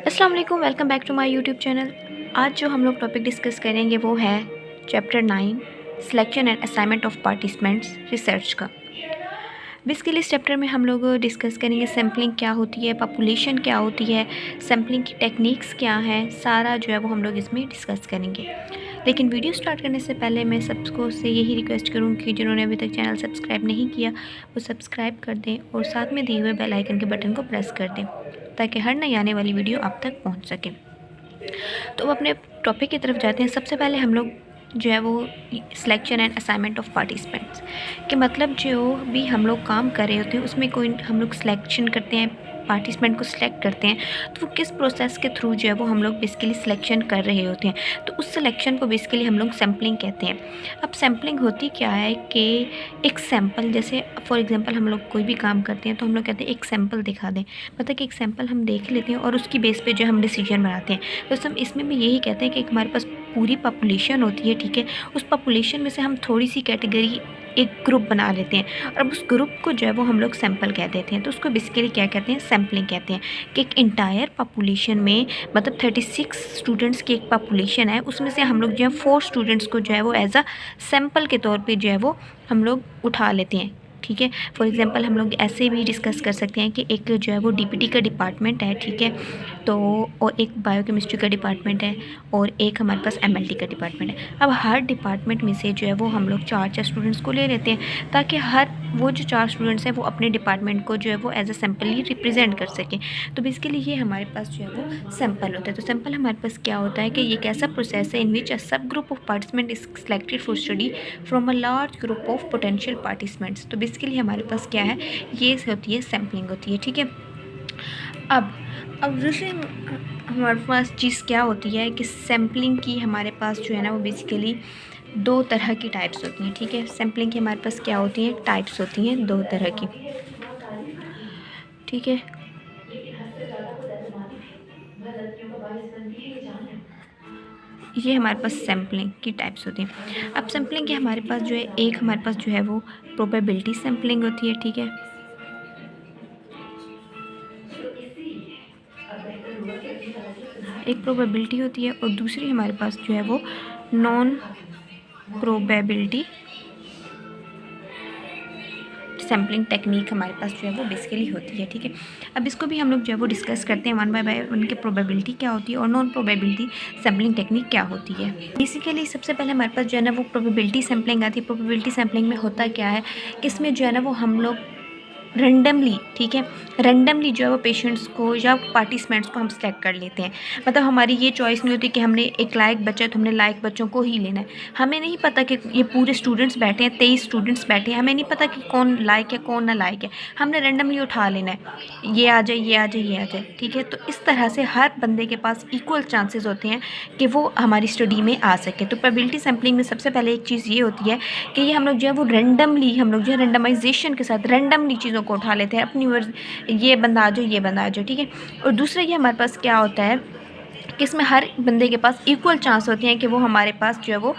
अस्सलाम वालेकुम, welcome back to my YouTube channel. आज जो हम लोग टॉपिक डिस्कस करेंगे वो है chapter 9 selection and assignment of participants research का। बेसिकली इस चैप्टर में हम लोग डिस्कस करेंगे सैम्पलिंग क्या होती है, पॉपुलेशन क्या होती है, सैम्पलिंग की टेक्निक्स क्या हैं, सारा जो है वो हम लोग इसमें डिस्कस करेंगे। लेकिन वीडियो स्टार्ट करने से पहले मैं सबको से यही रिक्वेस्ट करूँगी जिन्होंने अभी तक चैनल सब्सक्राइब नहीं किया वो सब्सक्राइब कर दें और साथ में दिए हुए बेल आइकन के बटन को प्रेस कर दें ताकि हर नई आने वाली वीडियो आप तक पहुंच सके। तो अब अपने टॉपिक की तरफ जाते हैं। सबसे पहले हम लोग जो है वो selection and assignment of participants के मतलब जो भी हम लोग काम कर रहे होते हैं उसमें कोई हम लोग सिलेक्शन करते हैं, पार्टिसिपेंट को सिलेक्ट करते हैं, तो वो किस प्रोसेस के थ्रू जो है वो हम लोग बेसिकली सिलेक्शन कर रहे होते हैं, तो उस सिलेक्शन को बेसिकली हम लोग सैम्पलिंग कहते हैं। अब सैम्पलिंग होती क्या है कि एक सैम्पल, जैसे फॉर एग्जांपल हम लोग कोई भी काम करते हैं तो हम लोग कहते हैं एक सैम्पल दिखा दें, मतलब कि एक सैम्पल हम देख लेते हैं और उसकी बेस पे जो हम डिसीजन बनाते हैं। तो हम इसमें भी यही कहते हैं कि हमारे पास पूरी पॉपुलेशन होती है, ठीक है, उस पॉपुलेशन में से हम थोड़ी सी कैटेगरी एक ग्रुप बना लेते हैं और अब उस ग्रुप को जो है वो हम लोग सैम्पल कह देते हैं। तो उसको बेसिकली क्या कहते हैं, सैम्पलिंग कहते हैं कि एक इंटायर पॉपुलेशन में मतलब 36 स्टूडेंट्स की एक पॉपुलेशन है, उसमें से हम लोग जो है 4 स्टूडेंट्स को जो है वो एज अ सैम्पल के तौर पे जो है वो हम लोग उठा लेते हैं, ठीक है। फॉर एग्जांपल हम लोग ऐसे भी डिस्कस कर सकते हैं कि एक जो है वो डीपीटी का डिपार्टमेंट है, ठीक है, तो और एक बायोकेमिस्ट्री का डिपार्टमेंट है और एक हमारे पास एमएलटी का डिपार्टमेंट है। अब हर डिपार्टमेंट में से जो है वो हम लोग 4 स्टूडेंट्स को ले लेते हैं ताकि हर वो जो 4 स्टूडेंट्स हैं वो अपने डिपार्टमेंट को जो है वो एज अ सैम्पली रिप्रेजेंट कर सकें। तो बेसिकली ये हमारे पास जो है वो सैम्पल होता है। तो सैम्पल हमारे पास क्या होता है कि ये एक ऐसा प्रोसेस है इन विच अ सब group of participant is selected for study from a large group of potential participants. तो बेसिकली हमारे पास क्या है, ये होती है सैम्पलिंग होती है, ठीक है। अब दूसरी हमारे पास चीज़ क्या होती है कि सैम्पलिंग की हमारे पास जो है ना वो बेसिकली 2 तरह की टाइप्स होती हैं, ठीक है। सैम्पलिंग की हमारे पास क्या होती हैं, टाइप्स होती हैं 2 तरह की, ठीक है। ये हमारे पास सैम्पलिंग की टाइप्स होती हैं। अब सैम्पलिंग के हमारे पास जो है एक हमारे पास जो है वो प्रोबेबिलिटी सैम्पलिंग होती है, ठीक है। एक प्रोबेबिलिटी होती है और दूसरी हमारे पास जो है वो नॉन प्रोबेबिलिटी सैम्पलिंग टेक्निक हमारे पास जो है वो बेसिकली होती है, ठीक है। अब इसको भी हम लोग जो है वो डिस्कस करते हैं वन बाय वन के प्रोबेबिलिटी क्या होती है और नॉन प्रोबेबिलिटी सैम्पलिंग टेक्निक क्या होती है। बेसिकली सबसे पहले हमारे पास जो है ना वो प्रोबेबिलिटी सैम्पलिंग आती है। प्रोबेबिलिटी सैम्पलिंग में होता क्या है कि इसमें जो है ना वो हम लोग रेंडमली, ठीक है, रेंडमली जो है वो पेशेंट्स को या पार्टिसिपेंट्स को हम सेलेक्ट कर लेते हैं। मतलब हमारी ये चॉइस नहीं होती कि हमने एक लायक बच्चा है तो हमने लायक बच्चों को ही लेना है। हमें नहीं पता कि ये पूरे स्टूडेंट्स बैठे हैं, 23 स्टूडेंट्स बैठे हैं, हमें नहीं पता कि कौन लायक है कौन ना लायक है, हमने रेंडमली उठा लेना है, ये आ जाए ये आ जाए ये आ जाए, ठीक है। तो इस तरह से हर बंदे के पास इक्वल चांसेस होते हैं कि वो हमारी स्टडी में आ सके। तो प्रोबेबिलिटी सैम्पलिंग में सबसे पहले एक चीज़ ये होती है कि ये हम लोग जो है वो रेंडमली, हम लोग जो है रेंडमाइजेशन के साथ रेंडमली चीज़ों को उठा लेते हैं अपनी ये बंदा आ जाए ये बंदा आ जाए, ठीक है। और दूसरा ये हमारे पास क्या होता है कि इसमें हर बंदे के पास इक्वल चांस होते हैं कि वो हमारे पास जो है वो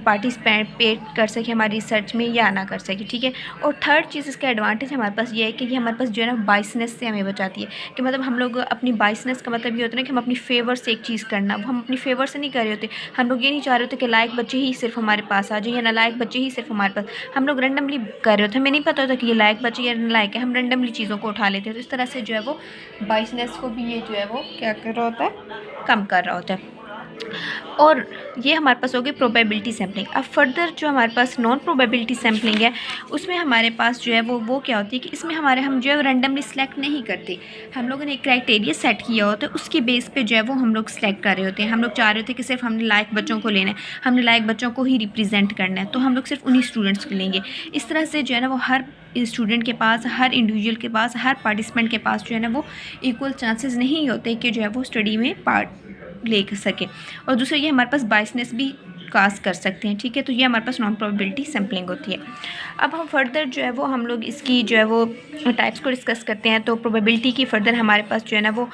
पार्टिसिपेट कर सके हमारी रिसर्च में या ना कर सके, ठीक है। और थर्ड चीज़ इसका एडवांटेज हमारे पास ये है कि ये हमारे पास जो है ना बाइसनेस से हमें बचाती है कि मतलब हम लोग अपनी बाइसनेस का मतलब ये होता है ना कि हम अपनी फेवर से एक चीज़ करना, वो हम अपनी फेवर से नहीं कर रहे होते। हम लोग ये नहीं चाह रहे होते कि लायक बच्चे ही सिर्फ हमारे पास आ जाए या नालायक बच्चे ही सिर्फ हमारे पास, हम लोग रेंडमली कर रहे होते हैं। हमें नहीं पता होता कि ये लायक बच्चे या नालायक है, हम रेंडमली चीज़ों को उठा लेते हैं। तो इस तरह से जो है वो बाइसनेस को भी ये जो है वो क्या कर रहा होता है, कम कर रहा होता है। और ये हमारे पास हो गई प्रोबेबिलिटी सैम्पलिंग। अब फर्दर जो हमारे पास नॉन प्रोबेबिलिटी सैम्पलिंग है उसमें हमारे पास जो है वो क्या होती है कि इसमें हम जो है रैंडमली सिलेक्ट नहीं करते, हम लोगों ने एक क्राइटेरिया सेट किया होता है, उसकी बेस पे जो है वो हम लोग सिलेक्ट कर रहे होते हैं। हम लोग चाह रहे होते हैं कि सिर्फ हमने लायक बच्चों को लेना है, हमने लायक बच्चों को ही रिप्रेजेंट करना है, तो हम लोग सिर्फ उन्हीं स्टूडेंट्स को लेंगे। इस तरह से जो है ना वो हर स्टूडेंट के पास, हर इंडिविजुअल के पास, हर पार्टिसिपेंट के पास जो है ना वो इक्वल चांसेस नहीं होते कि जो है वो स्टडी में पार्ट ले सके। और दूसरा ये हमारे पास बाइसनेस भी कास्ट कर सकते हैं, ठीक है। तो ये हमारे पास नॉन प्रोबेबिलिटी सैम्पलिंग होती है। अब हम फर्दर जो है वो हम लोग इसकी जो है वो टाइप्स को डिस्कस करते हैं। तो प्रोबेबिलिटी की फर्दर हमारे पास जो है ना वो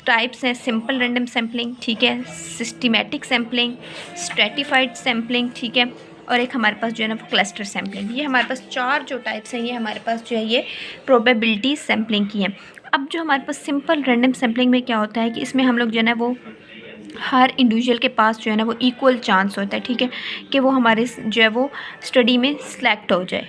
टाइप्स हैं, सिंपल रैंडम सैम्पलिंग, ठीक है, सिस्टमेटिक सैम्पलिंग, स्ट्रेटिफाइड सैम्पलिंग, ठीक है, और एक हमारे पास जो है ना वो क्लस्टर सैम्पलिंग। ये हमारे पास 4 जो टाइप्स हैं ये हमारे पास जो है ये प्रोबेबिलिटी सैम्पलिंग की हैं। अब जो हमारे पास सिंपल रैंडम सैम्पलिंग में क्या होता है कि इसमें हम लोग जो है ना वो हर इंडिविजुअल के पास जो है ना वो इक्वल चांस होता है, ठीक है, कि वो हमारे जो है वो स्टडी में सिलेक्ट हो जाए।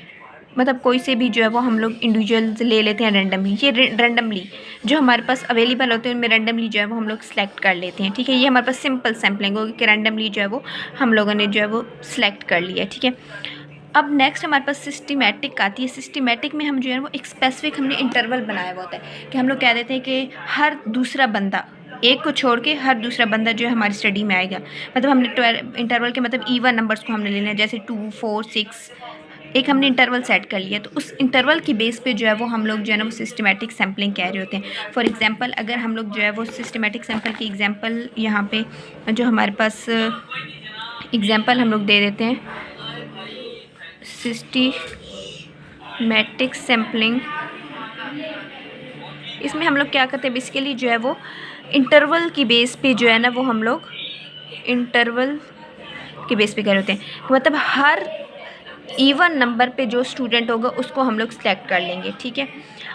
मतलब कोई से भी जो है वो हम लोग इंडिविजुअल्स ले लेते हैं रैंडमली, ये रैंडमली जो हमारे पास अवेलेबल होते हैं उनमें रैंडमली जो है वो हम लोग सेलेक्ट कर लेते हैं, ठीक है। ये हमारे पास सिंपल सैम्पलिंग होगी कि रैंडमली जो है वो हम लोगों ने जो है वो सिलेक्ट कर लिया, ठीक है। अब नेक्स्ट हमारे पास सिस्टमेटिक आती है। सिस्टमेटिक में हम जो है वो एक स्पेसिफिक हमने इंटरवल बनाया हुआ होता है कि हम लोग कह देते हैं कि हर दूसरा बंदा, एक को छोड़ के हर दूसरा बंदा जो है हमारी स्टडी में आएगा। मतलब हमने इंटरवल के मतलब इवन नंबर्स को हमने लेना है, जैसे 2, 4, 6, एक हमने इंटरवल सेट कर लिया। तो उस इंटरवल की बेस पे जो है वो हम लोग जो है ना वो सिस्टमेटिक सैम्पलिंग कह रहे होते हैं। फॉर एग्जांपल अगर हम लोग जो है वो सिस्टमेटिक सैम्पल की एग्जांपल यहाँ पे जो हमारे पास एग्जांपल हम लोग दे देते हैं, सिस्टमेटिक सैम्पलिंग। इसमें हम लोग क्या करते हैं, बेसिकली जो है वो इंटरवल की बेस पे जो है ना वो हम लोग इंटरवल के बेस पे कर होते हैं। मतलब हर इवन नंबर पे जो स्टूडेंट होगा उसको हम लोग सिलेक्ट कर लेंगे, ठीक है।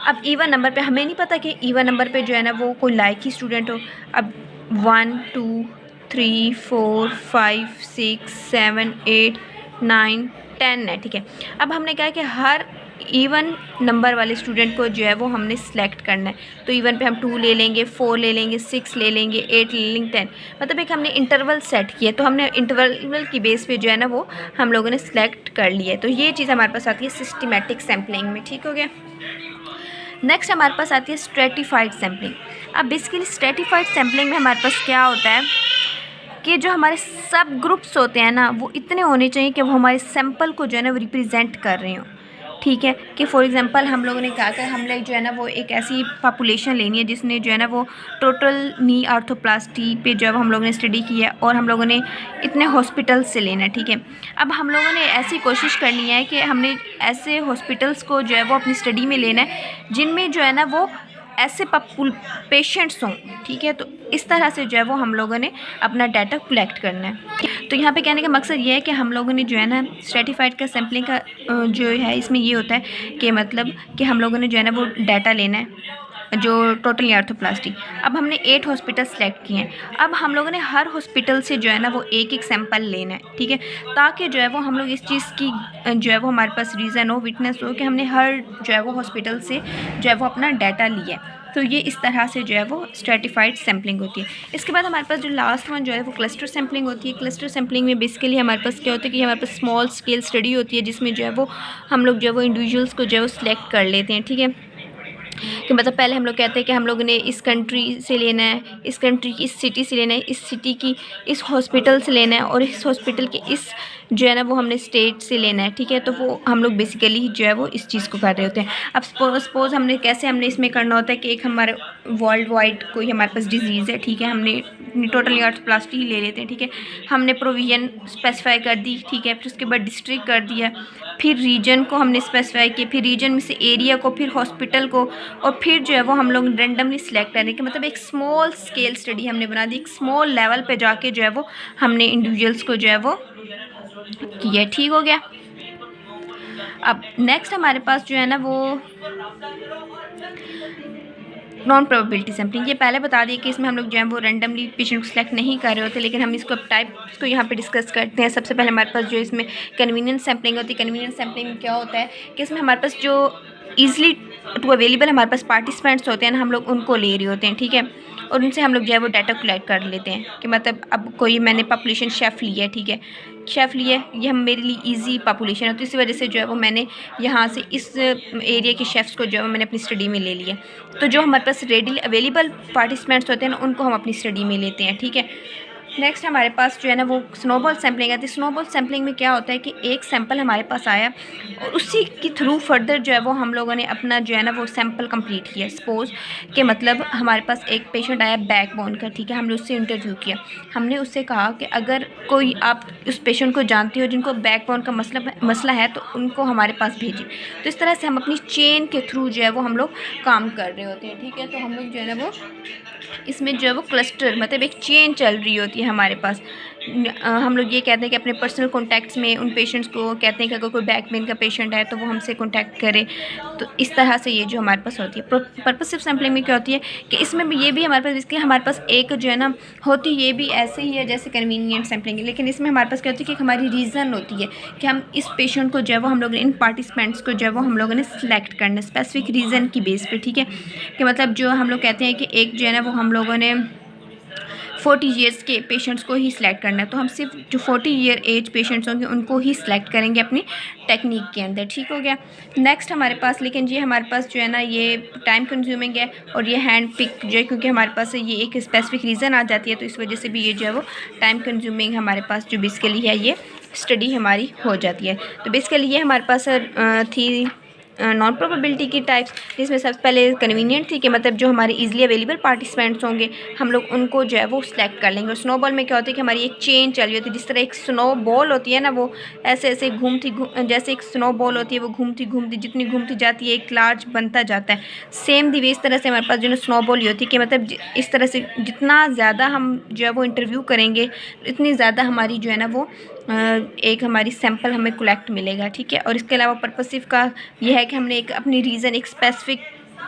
अब इवन नंबर पे हमें नहीं पता कि इवन नंबर पे जो है ना वो कोई लाइक ही स्टूडेंट हो। अब 1, 2, 3, 4, 5, 6, 7, 8, 9, 10 है, ठीक है। अब हमने कहा कि हर इवन नंबर वाले स्टूडेंट को जो है वो हमने सेलेक्ट करना है। तो इवन पे हम 2 ले लेंगे, 4 ले लेंगे, 6 ले लेंगे, 8 ले लेंगे, 10। मतलब एक हमने इंटरवल सेट किया, तो हमने इंटरवल की बेस पे जो है ना वो हम लोगों ने सेलेक्ट कर लिया है। तो ये चीज़ हमारे पास आती है सिस्टमेटिक सैम्पलिंग में, ठीक हो गया। नेक्स्ट हमारे पास आती है स्ट्रेटिफाइड सैम्पलिंग। अब बेसिकली स्ट्रेटिफाइड सैम्पलिंग में हमारे पास क्या होता है कि जो हमारे सब ग्रुप्स होते हैं ना वो इतने होने चाहिए कि वो हमारे सैंपल को जो है ना वो रिप्रेजेंट कर रहे हों, ठीक है। कि फॉर एग्जांपल हम लोगों ने कहा कि हम लोग जो है ना वो एक ऐसी पॉपुलेशन लेनी है जिसने जो है ना वो टोटल नी आर्थोप्लास्टी पे जो है हम लोगों ने स्टडी की है और हम लोगों ने इतने हॉस्पिटल्स से लेना है, ठीक है। अब हम लोगों ने ऐसी कोशिश करनी है कि हमने ऐसे हॉस्पिटल्स को जो है वो अपनी स्टडी में लेना है जिनमें जो है ना वो ऐसे पेशेंट्स हों, ठीक है। तो इस तरह से जो है वो हम लोगों ने अपना डाटा कलेक्ट करना है। तो यहाँ पे कहने का मकसद ये है कि हम लोगों ने जो है ना स्ट्रेटिफाइड का सैम्पलिंग का जो है इसमें ये होता है कि मतलब कि हम लोगों ने जो है ना वो डाटा लेना है जो टोटल आर्थोप्लास्टी। अब हमने 8 हॉस्पिटल सेलेक्ट किए हैं। अब हम लोगों ने हर हॉस्पिटल से जो है ना वो एक एक सैंपल लेना है, ठीक है, ताकि जो है वो हम लोग इस चीज़ की जो है वो हमारे पास रीज़न हो, विटनेस हो कि हमने हर जो है वो हॉस्पिटल से जो है वो अपना डाटा लिया है। तो ये इस तरह से जो है वो स्ट्रेटिफाइड सैम्पलिंग होती है। इसके बाद हमारे पास जो लास्ट वन जो है वो क्लस्टर सैम्पलिंग होती है। क्लस्टर सैम्पलिंग में बेसिकली हमारे पास क्या होता है कि हमारे पास स्मॉल स्केल स्टडी होती है जिसमें जो है वो हम लोग जो है वो इंडिविजुअल्स को जो है वो सिलेक्ट कर लेते हैं, ठीक है। कि मतलब पहले हम लोग कहते हैं कि हम लोगों ने इस कंट्री से लेना है, इस कंट्री की इस सिटी से लेना है, इस सिटी की इस हॉस्पिटल से लेना है और इस हॉस्पिटल के इस जो है ना वो हमने स्टेट से लेना है, ठीक है। तो वो हम लोग बेसिकली जो है वो इस चीज़ को कर रहे होते हैं। अब सपोज़ हमने कैसे हमने इसमें करना होता है कि एक हमारे वर्ल्ड वाइड कोई हमारे पास डिजीज़ है, ठीक है, हमने टोटली आर्थोप्लास्टी ही ले लेते हैं, ठीक है। हमने प्रोविजन स्पेसिफाई कर दी, ठीक है, फिर उसके बाद डिस्ट्रिक्ट कर दिया, फिर रीजन को हमने स्पेसिफाई किया, फिर रीजन में से एरिया को, फिर हॉस्पिटल को, और फिर जो है वो हम लोग रेंडमली सिलेक्ट करने के मतलब एक स्मॉल स्केल स्टडी हमने बना दी। एक स्मॉल लेवल पे जाके जो है वो हमने इंडिविजुअल्स को जो है वो किया, ठीक हो गया। अब नेक्स्ट हमारे पास जो है ना वो नॉन प्रोबेबिलिटी सैम्पलिंग। ये पहले बता दिए कि इसमें हम लोग जो है वो रैंडमली पेशेंट को सिलेक्ट नहीं कर रहे होते, लेकिन हम इसको टाइप्स को यहाँ पे डिस्कस करते हैं। सबसे पहले हमारे पास जो इसमें कन्वीनियंस सैम्पलिंग होती है। कन्वीनियंस सैम्पलिंग में क्या होता है कि इसमें हमारे पास जो ईजिली टू अवेलेबल हमारे पास पार्टिसिपेंट्स होते हैं ना, हम लोग उनको ले रहे होते हैं, ठीक है, और उनसे हम लोग जो है वो डाटा कलेक्ट कर लेते हैं कि मतलब अब कोई मैंने पॉपुलेशन शेफ़ लिया है, ठीक है, शेफ़ लिया है, ये हम मेरे लिए इजी पॉपुलेशन है, तो इसी वजह से जो है वो मैंने यहाँ से इस एरिया के शेफ़्स को जो है मैंने अपनी स्टडी में ले लिया। तो जो हमारे पास रेडीली अवेलेबल पार्टिसिपेंट्स होते हैं ना उनको हम अपनी स्टडी में लेते हैं, ठीक है। नेक्स्ट हमारे पास जो है ना वो स्नोबॉल सैम्पलिंग आती है। स्नोबॉल सैम्पलिंग में क्या होता है कि एक सैंपल हमारे पास आया और उसी के थ्रू फर्दर जो है वो हम लोगों ने अपना जो है ना वो सैंपल कंप्लीट किया। सपोज़ कि मतलब हमारे पास एक पेशेंट आया बैकबोन का, ठीक है, हमने उससे इंटरव्यू किया। हमने उससे कहा कि अगर कोई आप उस पेशेंट को जानते हो जिनको बैकबोन का मसला है तो उनको हमारे पास भेजिए। तो इस तरह से हम अपनी चेन के थ्रू जो है वो हम लोग काम कर रहे होते हैं, ठीक है। तो हम लोग जो है ना वो इसमें जो है वो क्लस्टर मतलब एक चेन चल रही होती है हमारे पास, हम लोग ये कहते हैं कि अपने पर्सनल कॉन्टैक्ट्स में उन पेशेंट्स को कहते हैं कि अगर कोई बैक पेन का पेशेंट है तो वो हमसे कॉन्टैक्ट करे। तो इस तरह से ये जो हमारे पास होती है पर्पसिव सैम्पलिंग में क्या होती है कि इसमें भी ये भी हमारे पास, इसके हमारे पास एक जो है ना होती ये भी ऐसे ही है जैसे कन्वीनियंट सैम्पलिंग है, लेकिन इसमें हमारे पास क्या होती है कि हमारी रीज़न होती है कि हम इस पेशेंट को जो है वो हम लोग इन पार्टिसिपेंट्स को जो है वो हम लोगों ने सिलेक्ट करना है स्पेसिफिक रीज़न की बेस पे, ठीक है। कि मतलब जो हम लोग कहते हैं कि एक जो है ना वो हम लोगों ने 40 ईयर्स के पेशेंट्स को ही सिलेक्ट करना है, तो हम सिर्फ जो 40 ईयर एज पेशेंट्स होंगे उनको ही सिलेक्ट करेंगे अपनी टेक्निक के अंदर, ठीक हो गया। नेक्स्ट हमारे पास, लेकिन ये हमारे पास जो है ना ये टाइम कंज्यूमिंग है और ये हैंड पिक जो है, क्योंकि हमारे पास ये एक स्पेसिफिक रीज़न आ जाती है तो इस वजह से भी ये जो है वो टाइम कंज्यूमिंग हमारे पास जो बेसिकली है ये स्टडी हमारी हो जाती है। तो बेसिकली ये हमारे पास थी नॉन प्रोबेबिलिटी की टाइप्स, जिसमें सबसे पहले कन्वीनियंट थी कि मतलब जो हमारे इजीली अवेलेबल पार्टिसिपेंट्स होंगे हम लोग उनको जो है वो सिलेक्ट कर लेंगे। और स्नोबॉल में क्या होता है कि हमारी एक चेन चली होती है, जिस तरह एक स्नो बॉल होती है ना वो ऐसे ऐसे जैसे एक स्नो बॉल होती है वो घूमती घूमती जितनी घूमती जाती है एक लार्ज बनता जाता है। सेम दी वे इस तरह से हमारे पास जो है स्नो बॉल होती है कि मतलब इस तरह से जितना ज़्यादा हम जो है वो इंटरव्यू करेंगे इतनी ज़्यादा हमारी जो है ना वो एक हमारी सैंपल हमें कलेक्ट मिलेगा, ठीक है। और इसके अलावा पर्पसिव का यह है कि हमने एक अपनी रीज़न एक स्पेसिफिक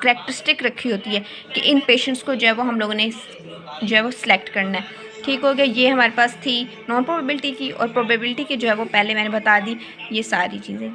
करैक्टरिस्टिक रखी होती है कि इन पेशेंट्स को जो है वो हम लोगों ने जो है वो सिलेक्ट करना है, ठीक हो गया। ये हमारे पास थी नॉन प्रोबेबिलिटी की, और प्रोबेबिलिटी की जो है वो पहले मैंने बता दी ये सारी चीज़ें।